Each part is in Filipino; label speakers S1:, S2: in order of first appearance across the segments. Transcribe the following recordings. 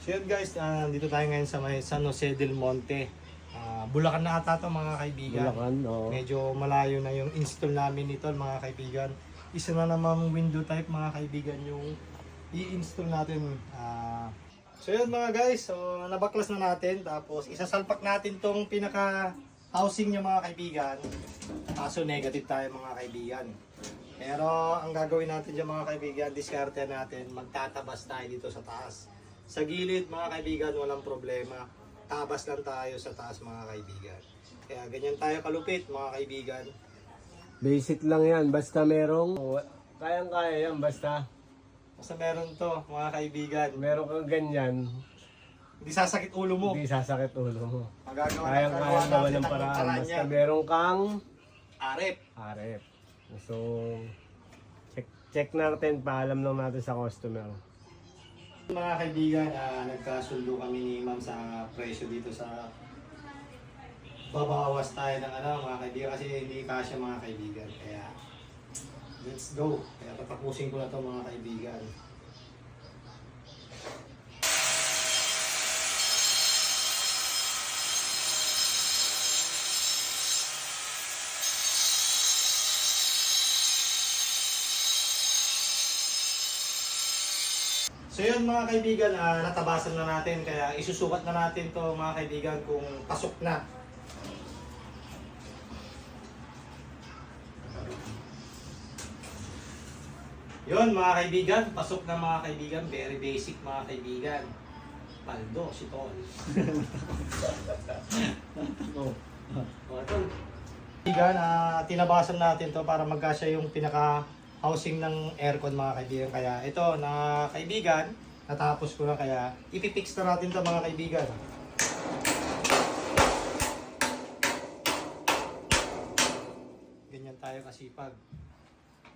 S1: So yun guys, dito tayo ngayon sa may San Jose del Monte. Bulacan na ata ito mga kaibigan.
S2: Bulacan, oo.
S1: Medyo malayo na yung install namin nito mga kaibigan. Isa na namang window type mga kaibigan yung i-install natin. So yun mga guys, so nabaklas na natin. Tapos isasalpak natin tong pinaka housing niya mga kaibigan. Kaso negative tayo mga kaibigan. Pero ang gagawin natin dyan mga kaibigan, diskarte natin, magtatabas tayo dito sa taas. Sa gilid mga kaibigan, walang problema. Tabas lang tayo sa taas mga kaibigan. Kaya ganyan tayo kalupit mga kaibigan.
S2: Basic lang yan, basta merong... Kayang-kaya yan, basta
S1: Basta meron to mga kaibigan.
S2: meron kang ganyan,
S1: Hindi sasakit ulo mo.
S2: hindi sasakit ulo mo.
S1: Magagawa
S2: Kayang-kaya naman ng paraan, basta meron kang
S1: Arep.
S2: arep. So, check natin, paalam lang natin sa customer.
S1: Mga kaibigan, nagkasundo kami ni ma'am sa presyo dito sa babawas tayo ng mga kaibigan kasi hindi kasya mga kaibigan. Kaya let's go. Kaya tatapusin ko na to mga kaibigan. So yun mga kaibigan, natabasan na natin kaya isusukat na natin to mga kaibigan kung pasok na. Yun mga kaibigan, pasok na mga kaibigan, very basic mga kaibigan. Paldo, si Tol. Kaibigan, tinabasan natin to para magkasya yung pinaka housing ng aircon mga kaibigan. Kaya ito na kaibigan, natapos ko na kaya ipipix na natin to mga kaibigan. Ganyan tayo kasipag.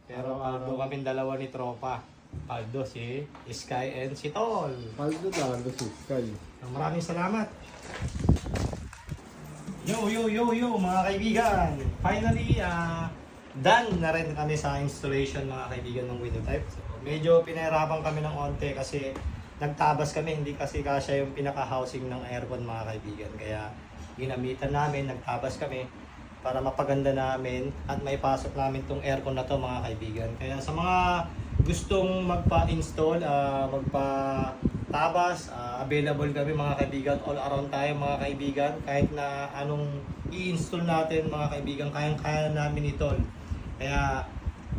S1: Pero paldo kami dalawa ni tropa. Paldo si Sky and si Tol.
S2: Paldo talaga suskal.
S1: Maraming salamat. Yo mga kaibigan. Finally, done na rin kami sa installation mga kaibigan ng window type. So, medyo pinahirapan kami ng onte kasi nagtabas kami, hindi kasi kasya yung pinaka-housing ng aircon mga kaibigan. Kaya ginamitan namin, nagtabas kami para mapaganda namin at may pasok namin tong aircon na to mga kaibigan. Kaya sa mga gustong magpa-install, magpa-tabas, available kami mga kaibigan. All around tayo mga kaibigan. Kahit na anong i-install natin mga kaibigan, kayang-kaya namin ito. Kaya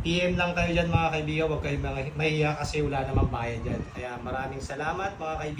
S1: PM lang kayo dyan mga kaibigan, huwag kayo mahiya kasi wala namang bayad dyan. Kaya maraming salamat mga kaibigan.